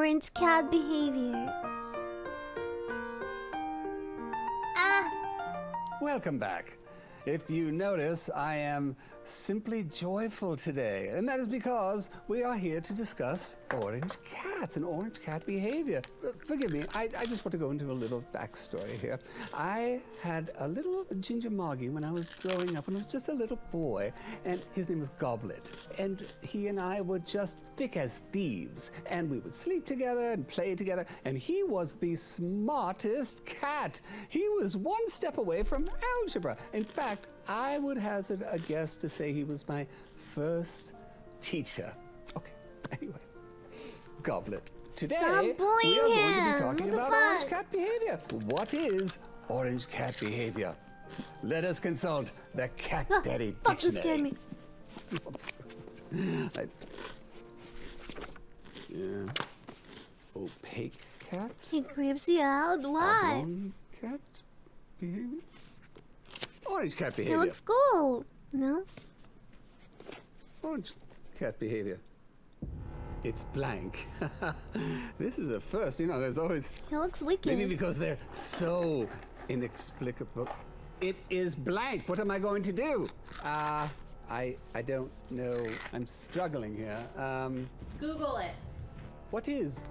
orange cat behavior. Ah! Welcome back. If you notice, I am simply joyful today, and that is because we are here to discuss orange cats and orange cat behavior. Forgive me, I just want to go into a little backstory here. I had a little ginger moggy when I was growing up, when I was just a little boy, and his name was Goblet. And he and I were just thick as thieves, and we would sleep together and play together, and he was the smartest cat. He was one step away from algebra. In fact, I would hazard a guess to say he was my first teacher. Okay, anyway, Goblet. Today, we are going to be talking about orange cat behavior. What is orange cat behavior? Let us consult the Cat Daddy Dictionary. Yeah. Opaque cat? He creeps you out. Why? Oblong cat behavior? Orange cat behavior. It looks cool. No? Orange cat behavior. It's blank. This is a first. You know, there's always... He looks wicked. Maybe because they're so inexplicable. It is blank. What am I going to do? I don't know. I'm struggling here. Google it. What is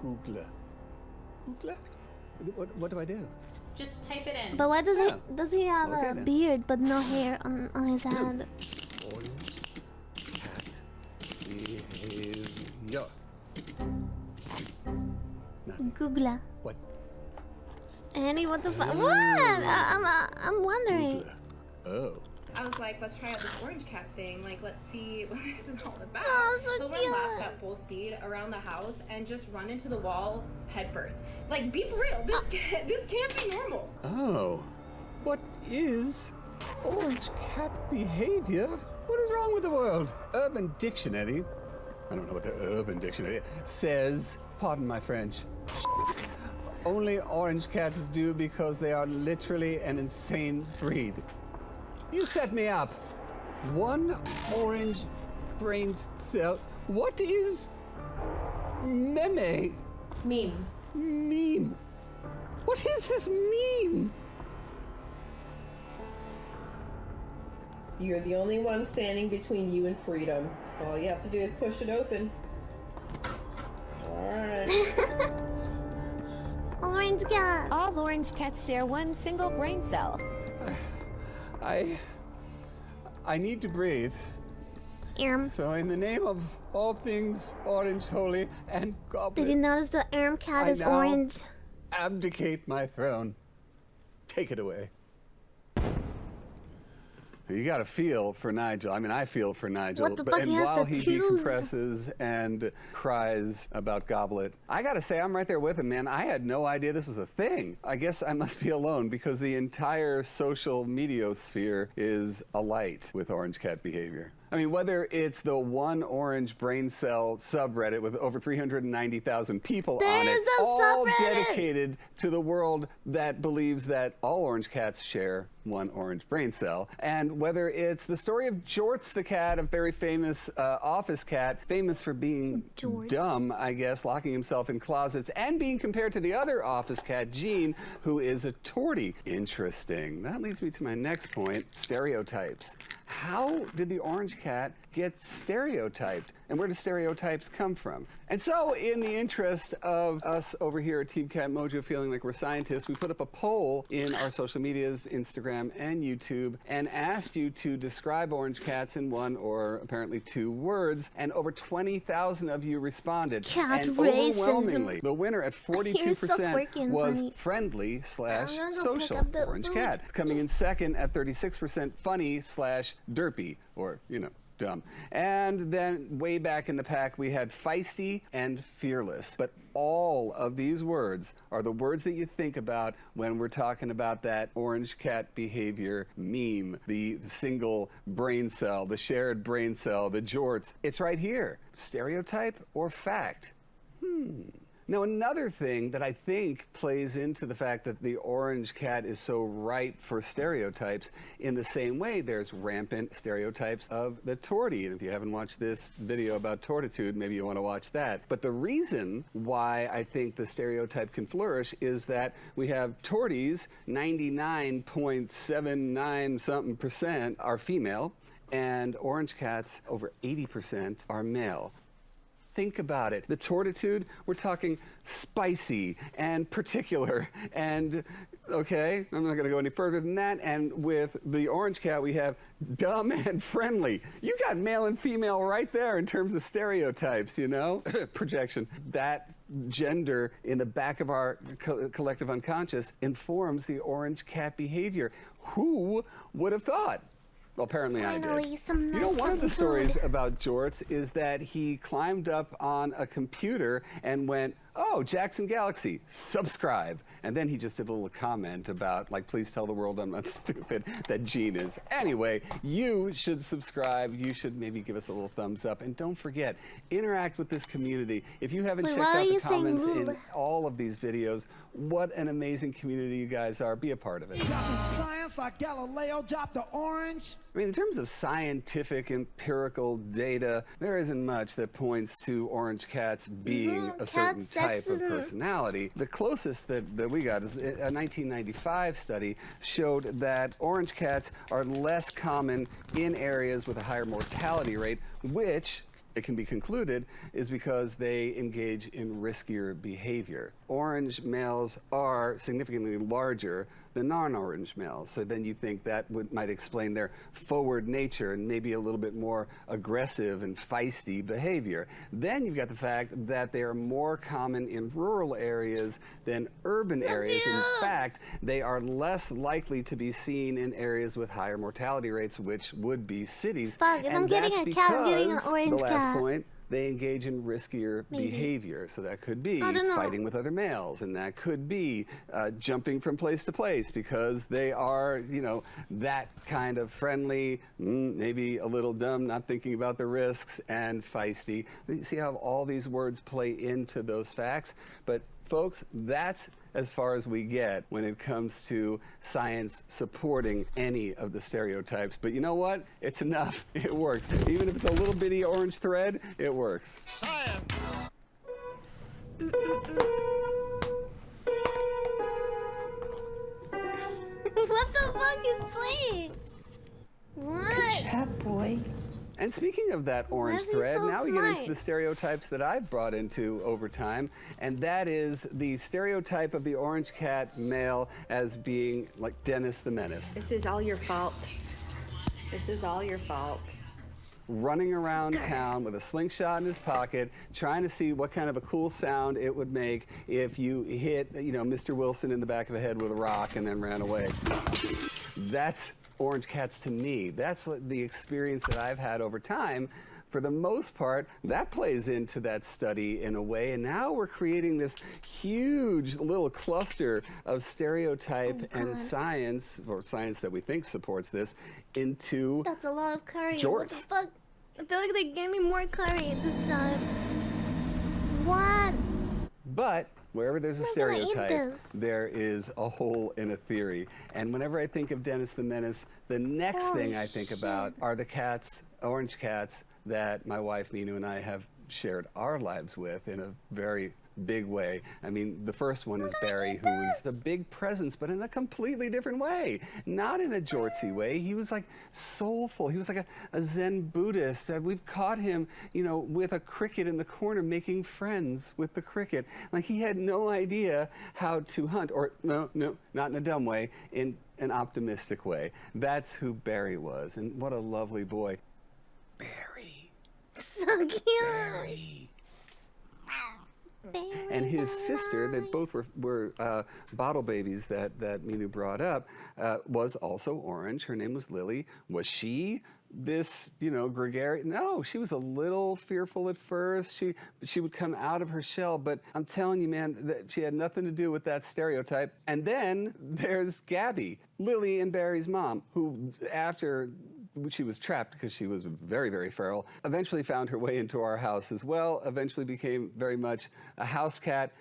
Googler? Googler? What do I do? Just type it in. But why does he have Okay, a then. beard but no hair on his head? Orange cat behavior. Nothing. Googler. What? Annie, what the fuck? What? I'm wondering. Googler. Oh. I was like, let's try out this orange cat thing. Like, let's see what this is all about. Oh, so He'll run laps at full speed around the house and just run into the wall head first. Like, be for real. This can't be normal. Oh. What is orange cat behavior? What is wrong with the world? Urban Dictionary, I don't know what the Urban Dictionary says, pardon my French, only orange cats do because they are literally an insane breed. You set me up. One orange brain cell. What is meme? Meme. Meme. What is this meme? You're the only one standing between you and freedom. All you have to do is push it open. Alright. Orange cat. All orange cats share one single brain cell. I need to breathe. So in the name of all things orange, holy, and goblet, Did you notice the cat I is now orange? abdicate my throne. Take it away. You got to feel for Nigel. I mean, I feel for Nigel. What the fuck? And He has while he tattoos. decompresses and cries about Goblet, I got to say, I'm right there with him, man. I had no idea this was a thing. I guess I must be alone because the entire social media sphere is alight with orange cat behavior. I mean, whether it's the One Orange Brain Cell subreddit with over 390,000 people There on it, is a all subreddit. dedicated to the world that believes that all orange cats share one orange brain cell, and whether it's the story of Jorts the cat, a very famous office cat, famous for being Jorts. dumb, I guess, locking himself in closets, and being compared to the other office cat, Jean, who is a tortie. Interesting. That leads me to my next point, stereotypes. How did the orange cat get stereotyped? And where do stereotypes come from? And so, in the interest of us over here at Team Cat Mojo feeling like we're scientists, we put up a poll in our social medias, Instagram and YouTube, and asked you to describe orange cats in one or apparently two words. And over 20,000 of you responded. Cat and racism. overwhelmingly, the winner at You're so 42% freaking was funny. friendly slash I'm gonna go pick social up the orange food. cat. Coming in second at 36% funny slash derpy, or, you know, dumb. And then way back in the pack, we had feisty and fearless. But all of these words are the words that you think about when we're talking about that orange cat behavior meme, the single brain cell, the shared brain cell, the jorts. It's right here. Stereotype or fact? Now, another thing that I think plays into the fact that the orange cat is so ripe for stereotypes, in the same way there's rampant stereotypes of the tortie. And if you haven't watched this video about tortitude, maybe you want to watch that. But the reason why I think the stereotype can flourish is that we have torties, 99.79 something percent are female, and orange cats, over 80% are male. Think about it. The tortitude, we're talking spicy and particular and, okay, I'm not going to go any further than that. And with the orange cat, we have dumb and friendly. You got male and female right there in terms of stereotypes, you know? Projection. That gender in the back of our collective unconscious informs the orange cat behavior. Who would have thought? Well, apparently Finally, I did. some nice You know, one of the fucking stories food. about Jorts is that he climbed up on a computer and went, oh, Jackson Galaxy, subscribe. And then he just did a little comment about, like, please tell the world I'm not stupid, that Gene is. Anyway, you should subscribe. You should maybe give us a little thumbs up. And don't forget, interact with this community. If you haven't Wait, checked why are out the you saying comments lube? in all of these videos, what an amazing community you guys are. Be a part of it. Dropping science like Galileo dropped the orange. I mean, in terms of scientific, empirical data, there isn't much that points to orange cats being a certain type of personality. The closest that we got is a 1995 study showed that orange cats are less common in areas with a higher mortality rate, which it can be concluded is because they engage in riskier behavior. Orange males are significantly larger than non-orange males, so then you think that might explain their forward nature and maybe a little bit more aggressive and feisty behavior. Then you've got the fact that they are more common in rural areas than urban areas. In fact, they are less likely to be seen in areas with higher mortality rates, which would be cities. Fuck, if I'm getting a cat, I'm getting an orange the last cat. point, they engage in riskier behavior. So that could be I don't know. fighting with other males, and that could be jumping from place to place because they are, you know, that kind of friendly, maybe a little dumb, not thinking about the risks, and feisty. You see how all these words play into those facts? But folks, that's as far as we get when it comes to science supporting any of the stereotypes. But you know what? It's enough. It works. Even if it's a little bitty orange thread, it works. Science. What the fuck is playing? What? Chat boy. And speaking of that orange is he thread, so now we get smart? into the stereotypes that I've brought into over time, and that is the stereotype of the orange cat male as being like Dennis the Menace. This is all your fault. This is all your fault. Running around town with a slingshot in his pocket, trying to see what kind of a cool sound it would make if you hit, you know, Mr. Wilson in the back of the head with a rock and then ran away. That's orange cats to me. That's the experience that I've had over time. For the most part, that plays into that study in a way, and now we're creating this huge little cluster of stereotype and science, or science that we think supports this, into That's a lot of curry. What the Jorts. fuck? I feel like they gave me more curry this time. What? But wherever there's a I'm not gonna eat stereotype, this. there is a hole in a theory. And whenever I think of Dennis the Menace, the next Holy thing I think about shit. are the cats, orange cats, that my wife Minu and I have shared our lives with in a very big way. I mean, the first one is Barry, who was a big presence, but in a completely different way. Not in a Jortsy way. He was like soulful. He was like a Zen Buddhist. We've caught him, you know, with a cricket in the corner, making friends with the cricket. Like, he had no idea how to hunt, or no, not in a dumb way, in an optimistic way. That's who Barry was, and what a lovely boy. Barry. So cute. Barry. And his sister, that both were bottle babies that Minu brought up, was also orange. Her name was Lily. Was she this, you know, gregarious? No, she was a little fearful at first. She would come out of her shell, but I'm telling you, man, that she had nothing to do with that stereotype. And then there's Gabby, Lily and Barry's mom, who after she was trapped because she was very, very feral. Eventually found her way into our house as well. Eventually became very much a house cat,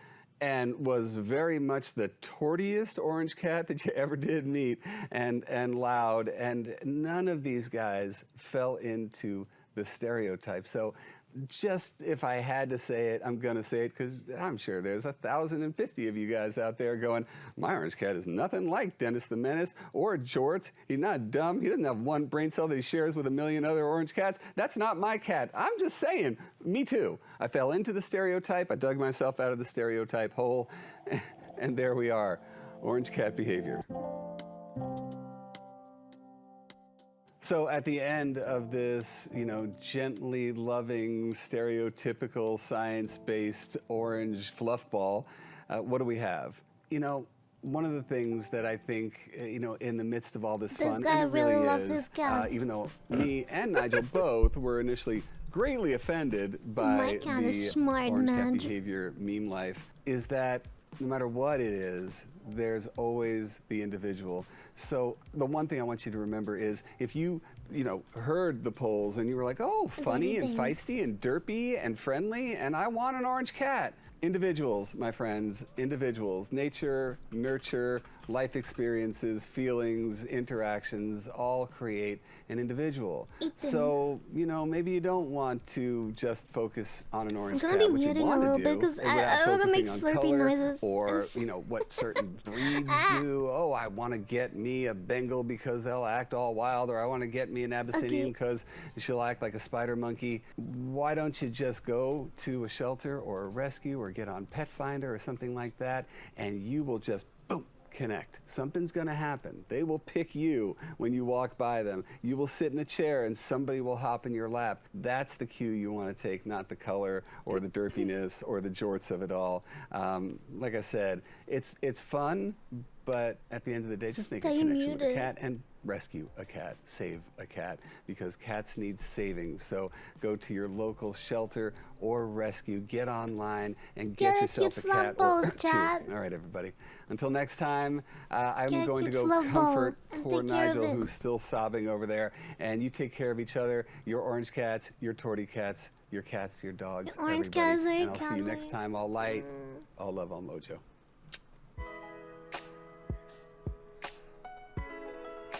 and was very much the tortiest orange cat that you ever did meet, and loud. And none of these guys fell into the stereotype. So just if I had to say it, I'm going to say it because I'm sure there's 1,050 of you guys out there going, my orange cat is nothing like Dennis the Menace or Jorts. He's not dumb. He doesn't have one brain cell that he shares with a million other orange cats. That's not my cat. I'm just saying, me too. I fell into the stereotype. I dug myself out of the stereotype hole. And there we are, orange cat behavior. So at the end of this, gently loving, stereotypical, science-based orange fluff ball, what do we have? One of the things that I think, in the midst of all this fun, guy and it really loves is, his cats. even though me and Nigel both were initially greatly offended by My cat the is smart, orange cat man. behavior meme life, is that no matter what it is, there's always the individual. So the one thing I want you to remember is if you heard the polls and you were like, oh, funny and feisty and derpy and friendly, and I want an orange cat. Individuals, my friends, individuals. Nature, nurture, life experiences, feelings, interactions, all create an individual. So, maybe you don't want to just focus on an orange cat. I'm gonna be What you muting a want little to bit do, because without I want to make focusing on slurpy color noises. or, what certain breeds do. Oh, I want to get me a Bengal because they'll act all wild, or I want to get me an Abyssinian because she'll act like a spider monkey. Why don't you just go to a shelter or a rescue or get on Pet Finder or something like that, and you will just, boom, connect. Something's going to happen. They will pick you when you walk by them. You will sit in a chair and somebody will hop in your lap. That's the cue you want to take, not the color or the derpiness or the jorts of it all. Like I said, it's fun, but at the end of the day, just make a connection with a cat and rescue a cat, save a cat, because cats need saving. So go to your local shelter or rescue, get online, and get yourself a cat or two. All right, everybody. Until next time, I'm going to go comfort poor Nigel, who's still sobbing over there, and you take care of each other, your orange cats, your torty cats, your dogs, Orange everybody. cats are And I'll see you next time. All light, all love, all mojo.